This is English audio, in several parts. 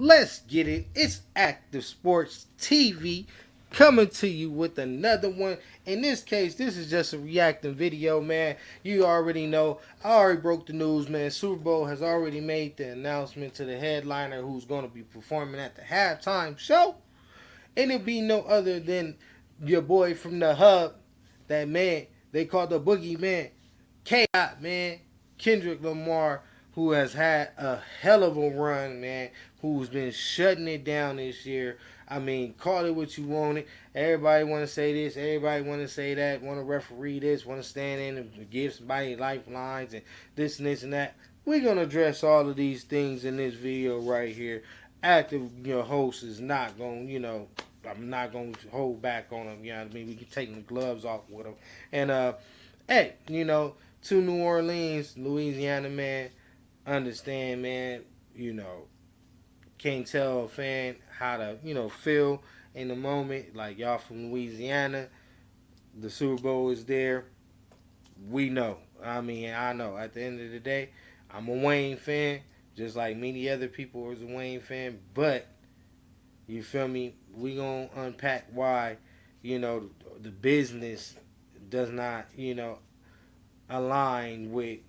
Let's get it. It's Active Sports TV coming to you with another one. In this case, this is just a reacting video, man. You already know. I already broke the news, man. Super Bowl has already made the announcement to the headliner who's going to be performing at the halftime show. And it be no other than your boy from the hub, that man they call the Boogie Man, K. Man, Kendrick Lamar, who has had a hell of a run, man, who's been shutting it down this year. I mean, call it what you want it. Everybody want to say this, everybody want to say that, want to referee this, want to stand in and give somebody lifelines and this and this and that. We're going to address all of these things in this video right here. Active, host is not going, I'm not going to hold back on them, you know what I mean? We can take the gloves off with them. And, hey, to New Orleans, Louisiana, man, understand, man, can't tell a fan how to, feel in the moment. Like, y'all from Louisiana, the Super Bowl is there. We know. I mean, I know. At the end of the day, I'm a Wayne fan, just like many other people was a Wayne fan. But, you feel me? We gonna unpack why, the business does not, align with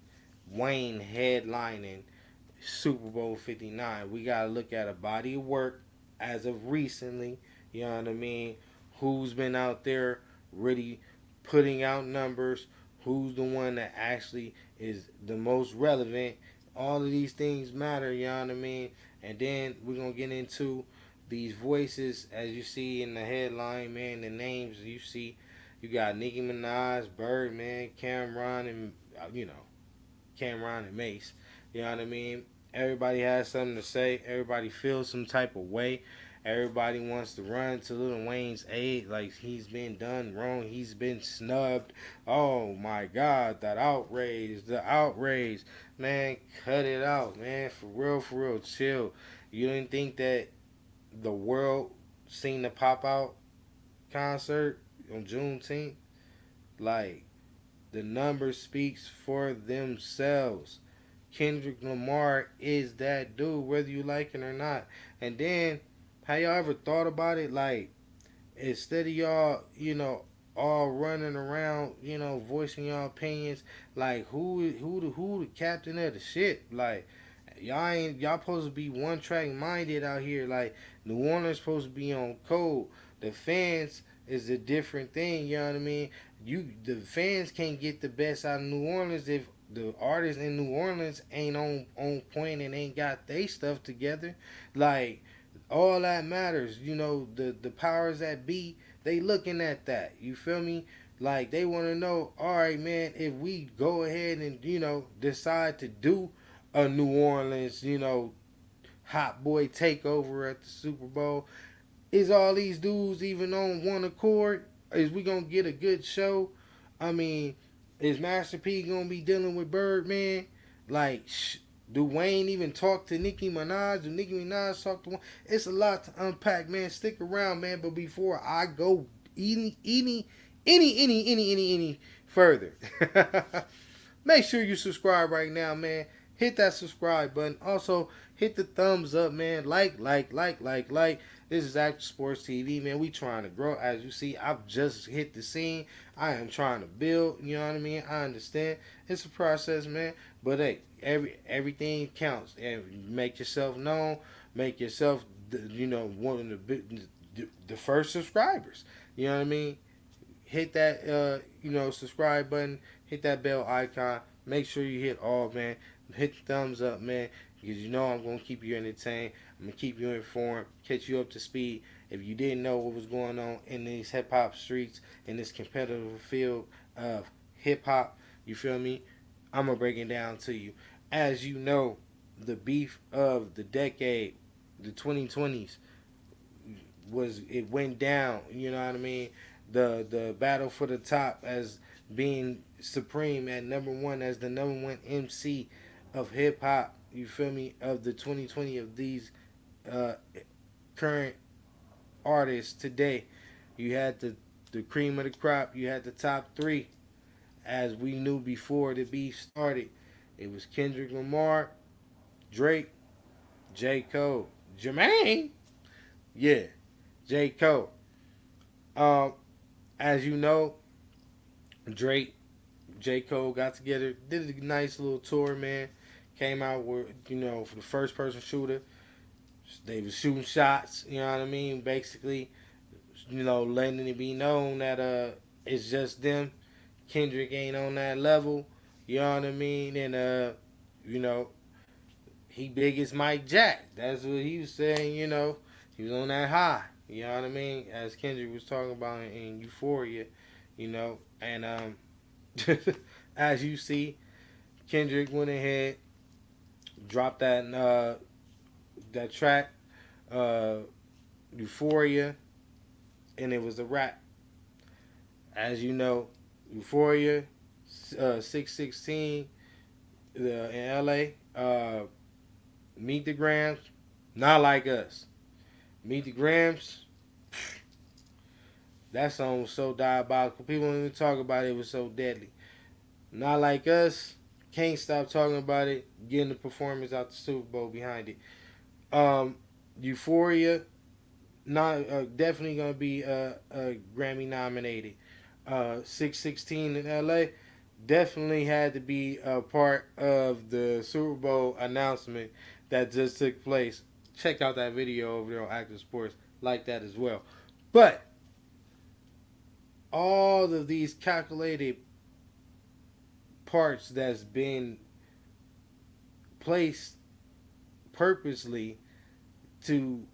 Wayne headlining Super Bowl 59. We got to look at a body of work as of recently, you know what I mean? Who's been out there really putting out numbers? Who's the one that actually is the most relevant? All of these things matter, you know what I mean? And then we're going to get into these voices, as you see in the headline, man, the names you see. You got Nicki Minaj, Birdman, Cameron and Mace. You know what I mean? Everybody has something to say. Everybody feels some type of way. Everybody wants to run to Lil Wayne's aid like he's been done wrong. He's been snubbed. Oh my God, that outrage, the outrage. Man, cut it out, man. For real, chill. You didn't think that the world seen the Pop Out concert on Juneteenth? Like, the numbers speaks for themselves. Kendrick Lamar is that dude, whether you like it or not. And then, have y'all ever thought about it? Like, instead of y'all, all running around, voicing your opinions, like who the captain of the ship? Like, y'all supposed to be one track minded out here. Like, New Orleans supposed to be on code. The fans is a different thing. You know what I mean? The fans can't get the best out of New Orleans if the artists in New Orleans ain't on point and ain't got they stuff together. Like, all that matters. The powers that be, they looking at that. You feel me? Like, they want to know, all right, man, if we go ahead and, decide to do a New Orleans, hot boy takeover at the Super Bowl, is all these dudes even on one accord? Is we gonna get a good show? I mean, is Master P gonna be dealing with Birdman? Like, do Wayne even talk to Nicki Minaj? Do Nicki Minaj talk to Wayne? It's a lot to unpack, man. Stick around, man. But before I go any further, make sure you subscribe right now, man. Hit that subscribe button. Also, hit the thumbs up, man. Like. This is Active Sports TV, man. We trying to grow. As you see, I've just hit the scene. I am trying to build. You know what I mean? I understand. It's a process, man. But hey, everything counts. And make yourself known. Make yourself, one of the first subscribers. You know what I mean? Hit that, subscribe button. Hit that bell icon. Make sure you hit all, man. Hit the thumbs up, man. Because I'm going to keep you entertained. I'm going to keep you informed, catch you up to speed. If you didn't know what was going on in these hip-hop streets, in this competitive field of hip-hop, you feel me? I'm going to break it down to you. As you know, the beef of the decade, the 2020s, it went down, you know what I mean? The battle for the top as being supreme at number one, as the number one MC of hip-hop, you feel me, of the 2020 of these uh, current artists today. You had the cream of the crop. You had the top three, as we knew before the beef started. It was Kendrick Lamar, Drake, J. Cole. Jermaine, yeah, J. Cole. Um, as you know, Drake, J. Cole got together, did a nice little tour, man. Came out with, for the first person shooter. They was shooting shots, you know what I mean? Basically, letting it be known that it's just them. Kendrick ain't on that level, you know what I mean? And you know, he big as Mike Jack. That's what he was saying, He was on that high. You know what I mean? As Kendrick was talking about in Euphoria, and as you see, Kendrick went ahead, dropped that track, uh, Euphoria, and it was a rap. As you know, Euphoria, 616, in LA, Meet the Grams, not like us. Meet the Grams, that song was so diabolical. People don't even talk about it. It was so deadly. Not like us, can't stop talking about it. Getting the performance out the Super Bowl behind it. Um, Euphoria, not definitely gonna be Grammy nominated. 616 in LA definitely had to be a part of the Super Bowl announcement that just took place. Check out that video over there on Active Sports, like that as well. But all of these calculated parts that's been placed purposely to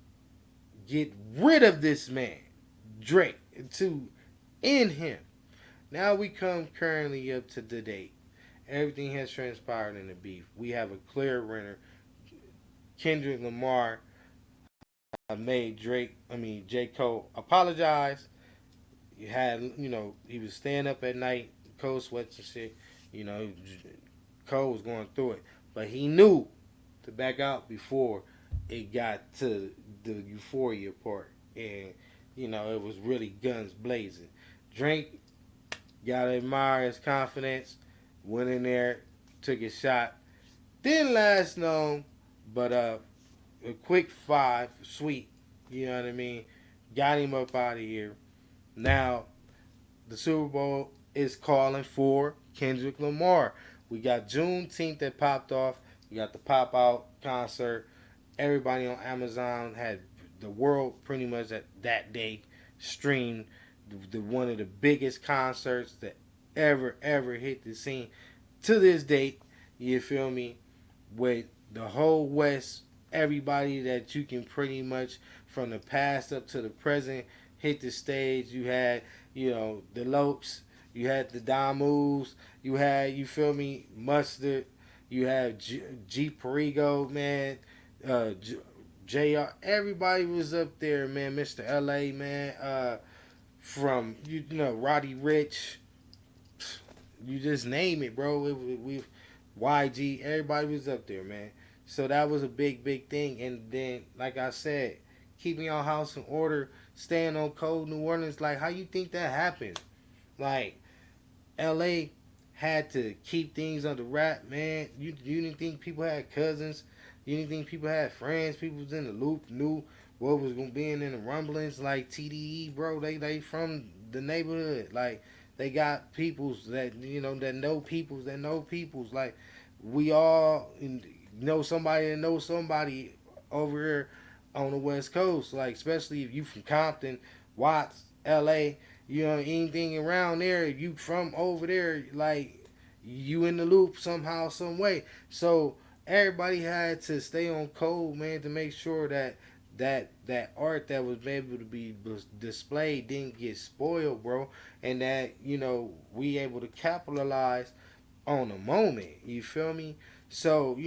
get rid of this man, Drake, to end him. Now we come currently up to the date. Everything has transpired in the beef. We have a clear winner. Kendrick Lamar made J. Cole apologize. He was staying up at night, cold sweats and shit. You know, Cole was going through it. But he knew to back out before it got to the Euphoria part. And, it was really guns blazing. Drake, gotta admire his confidence. Went in there, took his shot. Didn't last long, but a quick five, sweet. You know what I mean? Got him up out of here. Now, the Super Bowl is calling for Kendrick Lamar. We got Juneteenth that popped off. We got the Pop Out concert. Everybody on Amazon had the world pretty much at that day streamed the one of the biggest concerts that ever hit the scene to this date. You feel me? With the whole West, everybody that you can pretty much from the past up to the present hit the stage. You had, the Lopes, you had the Damus, you had, you feel me, Mustard, you had G Perigo, man, JR, everybody was up there, man. Mr. LA, man, from, Roddy Rich, you just name it, bro. We YG, everybody was up there, man. So that was a big thing. And then, like I said, keeping your house in order, staying on cold New Orleans. Like, how you think that happened? Like, LA had to keep things under wrap, man. You didn't think people had cousins? You didn't think people had friends? People was in the loop, knew what was gonna be in the rumblings. Like TDE, bro, they from the neighborhood. Like, they got peoples that that know peoples that know peoples. Like, we all know somebody that knows somebody over here on the West Coast. Like, especially if you from Compton, Watts, L.A. Anything around there. If you from over there, like, you in the loop somehow, some way. So everybody had to stay on code, man, to make sure that art that was able to be displayed didn't get spoiled, bro, and that we able to capitalize on the moment. You feel me? So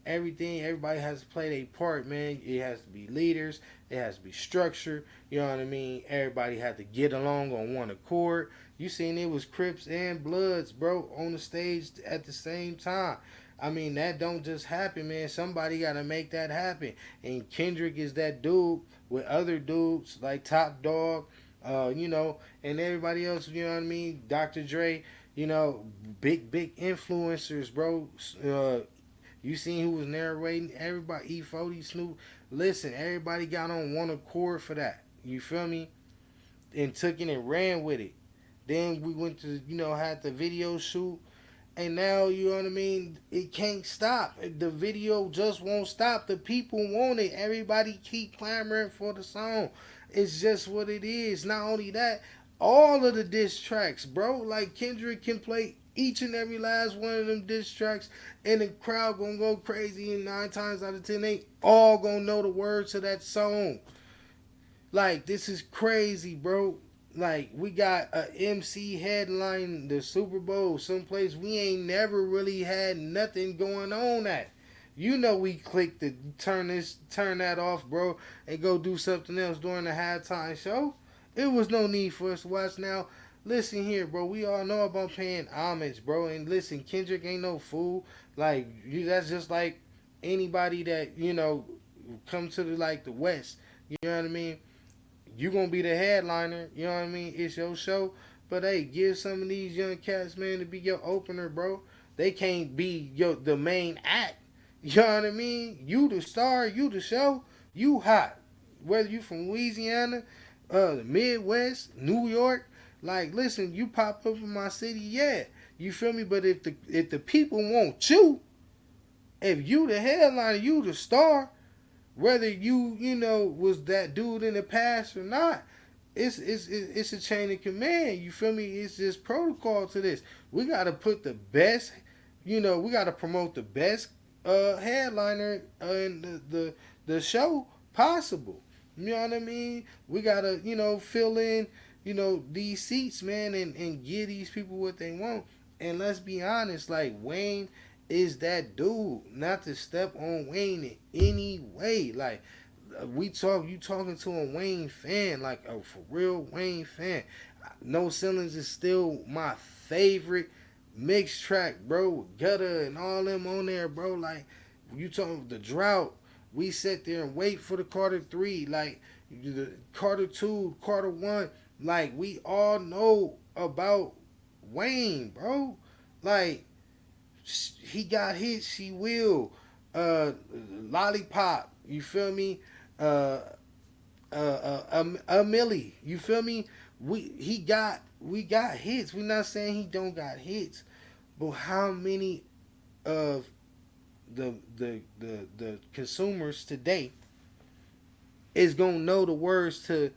everybody has to play their part, man. It has to be leaders. It has to be structure. You know what I mean? Everybody had to get along on one accord. You seen it was Crips and Bloods, bro, on the stage at the same time. I mean, that don't just happen, man. Somebody got to make that happen. And Kendrick is that dude with other dudes like Top Dog, and everybody else, you know what I mean? Dr. Dre, big influencers, bro. You seen who was narrating? Everybody, E40, Snoop, Listen, everybody got on one accord for that. You feel me? And took it and ran with it. Then we went to, had the video shoot. And now, you know what I mean? It can't stop. The video just won't stop. The people want it. Everybody keep clamoring for the song. It's just what it is. Not only that, all of the diss tracks, bro. Like Kendrick can play each and every last one of them diss tracks, and the crowd gonna go crazy. And 9 times out of 10, they all gonna know the words to that song. Like, this is crazy, bro. Like, we got a MC headline the Super Bowl someplace we ain't never really had nothing going on at. You know, we clicked to turn that off, bro, and go do something else during the halftime show. It was no need for us to watch. Now, listen here, bro. We all know about paying homage, bro. And listen, Kendrick ain't no fool. Like, that's just like anybody that, come to the West. You know what I mean? You gonna be the headliner, you know what I mean? It's your show. But hey, give some of these young cats, man, to be your opener, bro. They can't be the main act. You know what I mean? You the star, you the show, you hot. Whether you from Louisiana, the Midwest, New York, like, listen, you pop up in my city, yeah. You feel me? But if the people want you, if you the headliner, you the star, whether you was that dude in the past or not, it's a chain of command. You feel me? It's just protocol to this. We gotta put the best, we gotta promote the best headliner in the show possible. You know what I mean? We gotta fill in these seats, man, and give these people what they want. And let's be honest, like, Wayne is that dude. Not to step on Wayne in any way. Like, you talking to a Wayne fan, like a for real Wayne fan. No Ceilings is still my favorite mixed track, bro. With Gutter and all them on there, bro. Like, you talking the drought. We sit there and wait for the Carter 3, like the Carter 2, Carter 1. Like, we all know about Wayne, bro. Like, he got hits, she will. Lollipop, you feel me? A Millie, you feel me? We got hits. We're not saying he don't got hits, but how many of the consumers today is gonna know the words to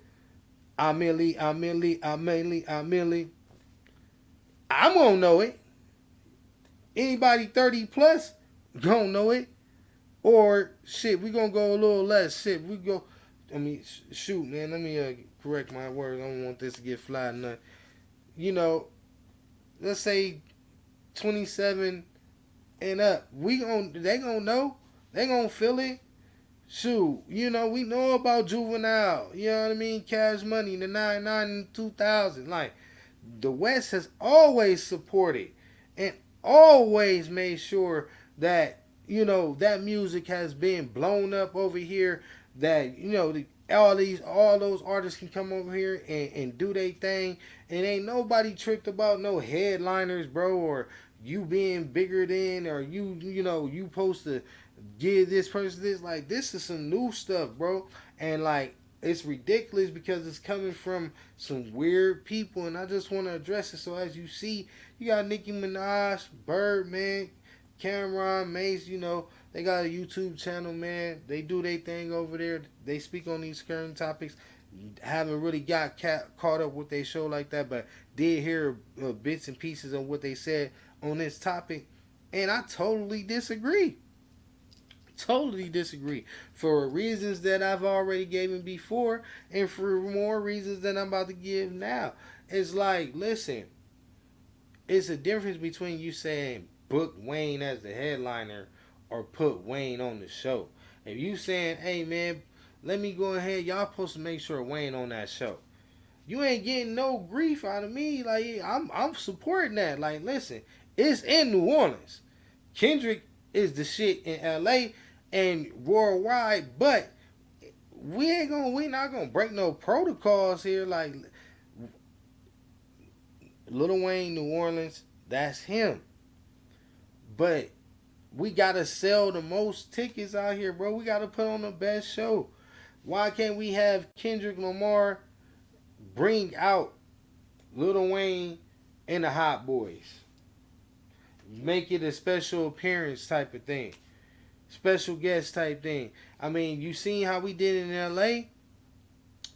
Amelie? I'm gonna know it. Anybody 30 plus gonna know it. Or shit, we gonna go a little less. Shit, we go. I mean, shoot, man. Let me correct my words. I don't want this to get fly. Nothing. Let's say 27 and up. They gonna know. They gonna feel it. Shoot, we know about Juvenile. You know what I mean? Cash Money, the 99 and 2000. Like, the West has always supported and always made sure that that music has been blown up over here. That all those artists can come over here and do their thing, and ain't nobody tricked about no headliners, bro, or you being bigger than, or you supposed to give this person this. Like, this is some new stuff, bro, and like, it's ridiculous because it's coming from some weird people, and I just want to address it. So as you see, you got Nicki Minaj, Birdman, Cameron, Mace, they got a YouTube channel, man. They do their thing over there. They speak on these current topics. Haven't really got caught up with their show like that, but did hear bits and pieces of what they said on this topic, and I totally disagree. Totally disagree for reasons that I've already given before, and for more reasons that I'm about to give now. It's like, listen, it's a difference between you saying book Wayne as the headliner or put Wayne on the show. If you saying, hey man, let me go ahead, y'all supposed to make sure Wayne on that show. You ain't getting no grief out of me. Like, I'm supporting that. Like, listen, it's in New Orleans. Kendrick is the shit in LA and worldwide, but we're not gonna break no protocols here. Like, Lil Wayne, New Orleans, that's him. But We gotta sell the most tickets out here, bro. We gotta put on the best show. Why can't we have Kendrick Lamar bring out Lil Wayne and the Hot Boys? Make it a special appearance type of thing, special guest type thing. I mean, you seen how we did in LA?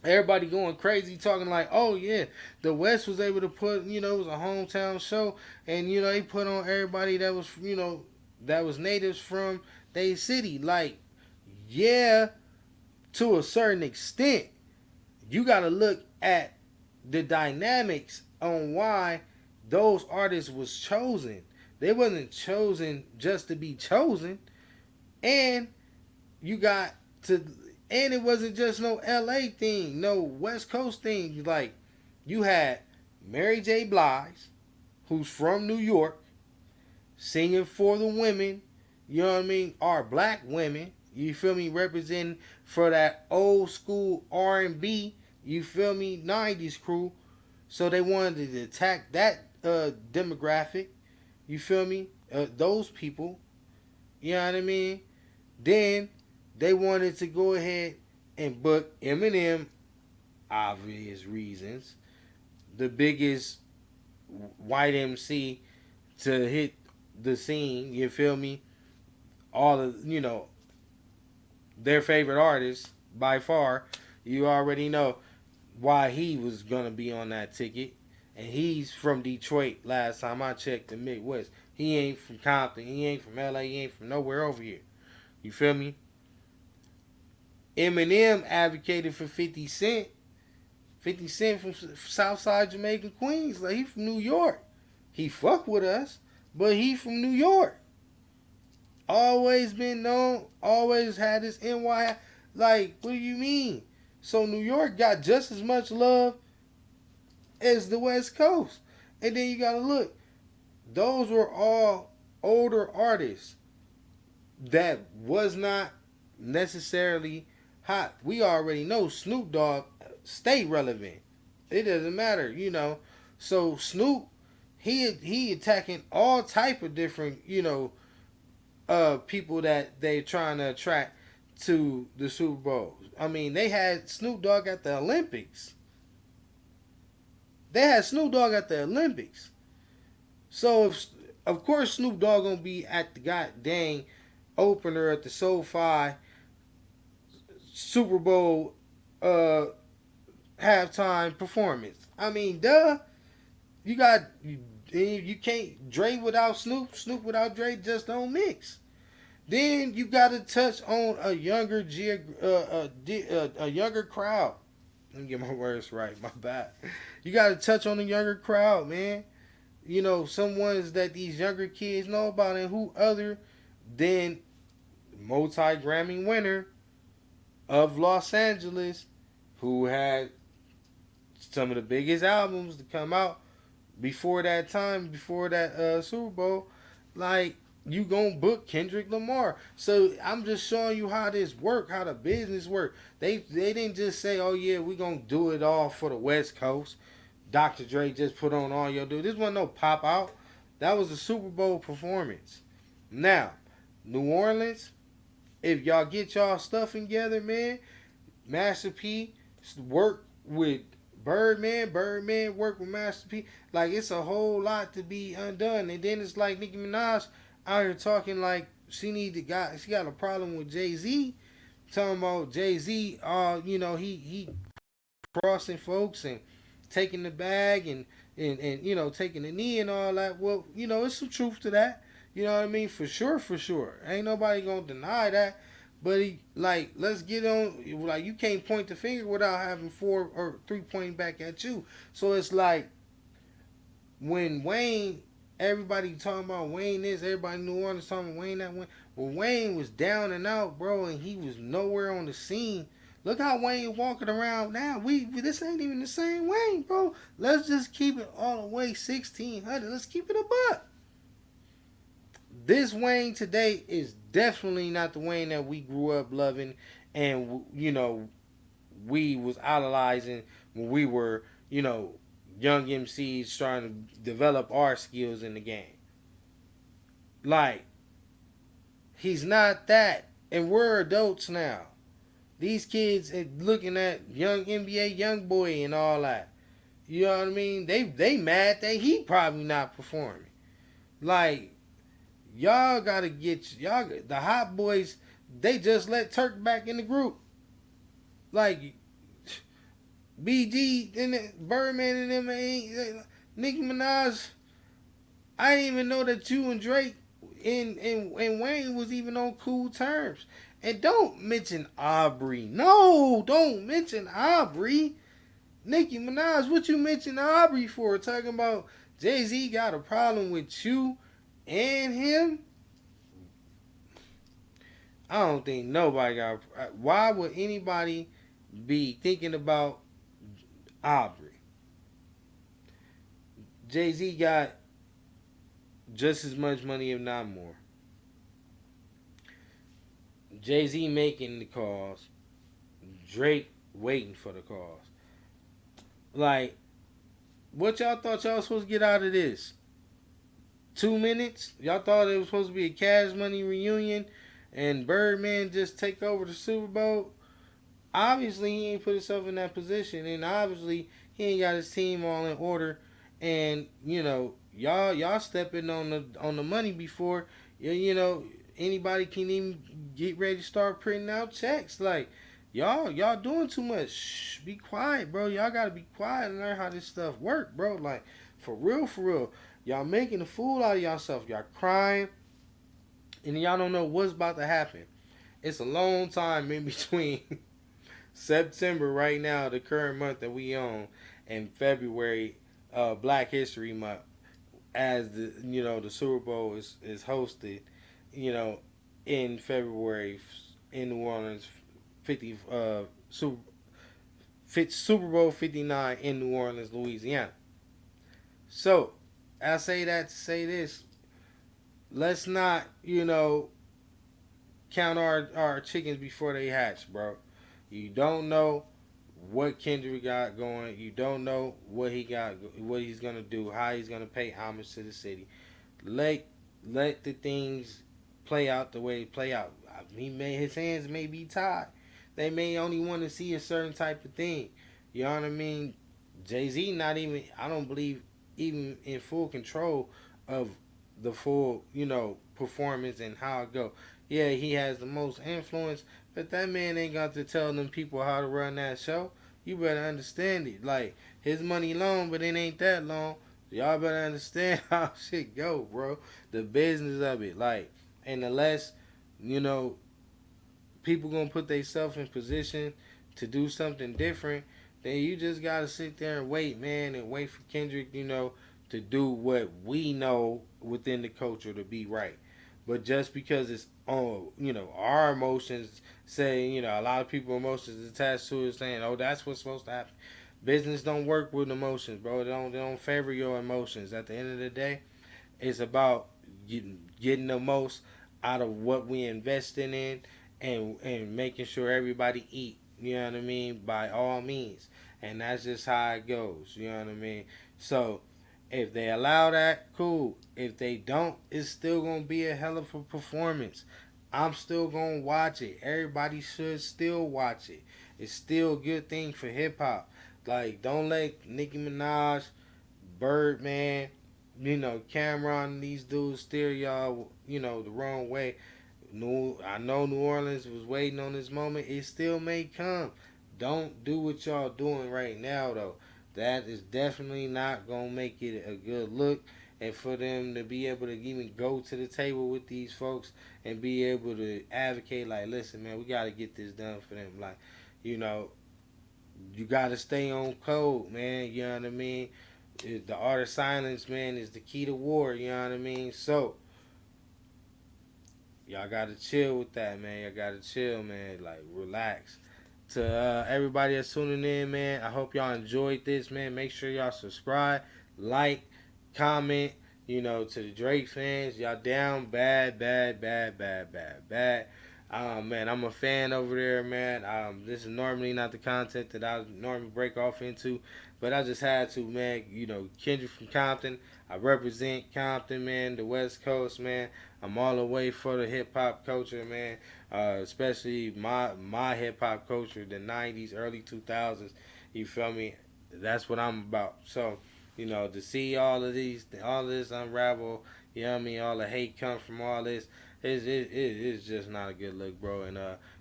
Everybody going crazy talking like, oh yeah, the West was able to put, it was a hometown show, and they put on everybody that was, that was natives from their city. Like, yeah, to a certain extent, you got to look at the dynamics on why those artists was chosen. They wasn't chosen just to be chosen, and you got to, and it wasn't just no LA thing, no West Coast thing. Like, you had Mary J. Blige, who's from New York, singing for the women, you know what I mean, our black women, you feel me, representing for that old school R&B, you feel me, 90s crew. So they wanted to attack that demographic, you feel me, those people, you know what I mean. Then they wanted to go ahead and book Eminem, obvious reasons, the biggest white MC to hit the scene, you feel me, all of, their favorite artist by far. You already know why he was gonna be on that ticket, and he's from Detroit. Last time I checked, the Midwest. He ain't from Compton. He ain't from LA. He ain't from nowhere over here. You feel me? Eminem advocated for 50 Cent. 50 Cent from Southside Jamaican Queens. Like, he from New York. He fuck with us, but he from New York. Always been known. Always had this NY. Like, what do you mean? So New York got just as much love as the West Coast. And then you gotta look. Those were all older artists that was not necessarily hot. We already know Snoop Dogg stay relevant. It doesn't matter, So Snoop, he attacking all type of different, people that they trying to attract to the Super Bowl. I mean, they had Snoop Dogg at the Olympics. So if, of course, Snoop Dogg gonna be at the goddamn opener at the SoFi Super Bowl halftime performance. I mean, duh. You can't Dre without Snoop, Snoop without Dre just don't mix. Then you got to touch on a younger a younger crowd. Let me get my words right. My bad. You got to touch on the younger crowd, man. Some ones that these younger kids know about, and who other than multi-Grammy winner of Los Angeles, who had some of the biggest albums to come out before that time, before that Super Bowl. Like, you gonna book Kendrick Lamar. So I'm just showing you how this work, how the business work. They didn't just say, oh yeah, we gonna do it all for the West Coast. Dr. Dre just put on all your do. This wasn't no pop out. That was a Super Bowl performance. Now, New Orleans, if y'all get y'all stuff together, man, Master P work with Birdman work with Master P. Like, it's a whole lot to be undone. And then it's like Nicki Minaj out here talking like she got a problem with Jay-Z. Talking about Jay-Z, he crossing folks and taking the bag and taking the knee and all that. Well, it's some truth to that. You know what I mean? For sure. Ain't nobody gonna deny that. But let's get on. Like, you can't point the finger without having 4 or 3 pointing back at you. So it's like, when Wayne, everybody talking about Wayne this, everybody in New Orleans talking about Wayne that one. Well, Wayne was down and out, bro, and he was nowhere on the scene. Look how Wayne walking around now. This ain't even the same Wayne, bro. Let's just keep it all the way 1600. Let's keep it a buck. This Wayne today is definitely not the Wayne that we grew up loving, and we was idolizing when we were young MCs trying to develop our skills in the game. Like, He's not that. And we're adults now. These kids are looking at young NBA young boy and all that. You know what I mean? They mad that he probably not performing. Like, y'all gotta get y'all the hot boys. They just let Turk back in the group. Like, BG and Birdman and them ain't Nicki Minaj. I didn't even know that you and Drake and Wayne was even on cool terms. And don't mention Aubrey. No, don't mention Aubrey. Nicki Minaj, what you mention Aubrey for? Talking about Jay-Z got a problem with you and him? I don't think nobody got. Why would anybody be thinking about Aubrey? Jay-Z got just as much money, if not more. Jay-Z making the calls. Drake waiting for the calls. Like, what y'all thought y'all was supposed to get out of this? 2 minutes? Y'all thought it was supposed to be a Cash Money reunion and Birdman just take over the Super Bowl? Obviously, he ain't put himself in that position, and obviously, he ain't got his team all in order. And y'all stepping on the money before anybody can even get ready to start printing out checks. Like, y'all doing too much. Shh, be quiet, bro. Y'all gotta be quiet and learn how this stuff work, bro. Like, for real, for real. Y'all making a fool out of yourself. Y'all crying, and y'all don't know what's about to happen. It's a long time in between September right now, the current month that we on, and February, Black History Month, as the Super Bowl is hosted, you know, in February in New Orleans, 50 Super Bowl 59 in New Orleans, Louisiana. So I say that to say this: let's not count our chickens before they hatch, bro. You don't know what Kendrick got going. You don't know what he's gonna do, how he's gonna pay homage to the city. Let let the things play out the way they play out. His hands may be tied. They may only want to see a certain type of thing. You know what I mean? Jay Z not even, I don't believe, even in full control of the full performance and how it go. Yeah, he has the most influence, but that man ain't got to tell them people how to run that show. You better understand it. Like, his money long, but it ain't that long. Y'all better understand how shit go, bro. The business of it. Like, and the less, you know, people gonna put themselves in position to do something different, then you just gotta sit there and wait, man, and wait for Kendrick, to do what we know within the culture to be right. But just because it's on, our emotions say, a lot of people emotions attached to it, saying, "Oh, that's what's supposed to happen." Business don't work with emotions, bro. They don't favor your emotions. At the end of the day, it's about getting the most out of what we investing in, and making sure everybody eat. You know what I mean? By all means, and that's just how it goes. You know what I mean? So, if they allow that, cool. If they don't, it's still gonna be a hell of a performance. I'm still gonna watch it. Everybody should still watch it. It's still a good thing for hip hop. Like, don't let Nicki Minaj, Birdman, Cameron, these dudes steer y'all, the wrong way. I know New Orleans was waiting on this moment. It still may come. Don't do what y'all doing right now, though. That is definitely not gonna make it a good look. And for them to be able to even go to the table with these folks and be able to advocate, like, listen, man, we gotta get this done for them. Like, you know, you gotta stay on code, man. You know what I mean? The art of silence, man, is the key to war. You know what I mean? So y'all gotta chill with that, man. Y'all gotta chill, man. Like, relax. To everybody that's tuning in, man, I hope y'all enjoyed this, man. Make sure y'all subscribe, like, comment. To the Drake fans, y'all down bad, bad, bad, bad, bad, bad. Man, I'm a fan over there, man. This is normally not the content that I normally break off into. But I just had to, man. You know, Kendrick from Compton. I represent Compton, man. The West Coast, man. I'm all the way for the hip hop culture, man. Especially my hip hop culture, the '90s, early 2000s. You feel me? That's what I'm about. So, you know, to see all of this unravel. You know what I mean? All the hate come from all this. It's just not a good look, bro. And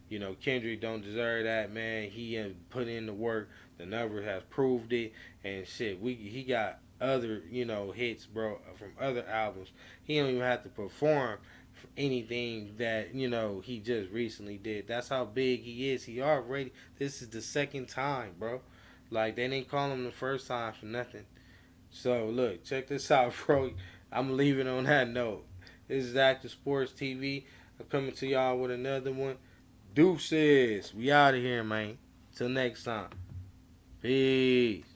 you know, Kendrick don't deserve that, man. He put in the work. The number has proved it, and shit. He got other, you know, hits, bro, from other albums. He don't even have to perform for anything that, you know, he just recently did. That's how big he is. He already. This is the second time, bro. Like they didn't call him the first time for nothing. So look, check this out, bro. I'm leaving on that note. This is Active Sports TV. I'm coming to y'all with another one. Deuces. We out of here, man. Till next time. Peace.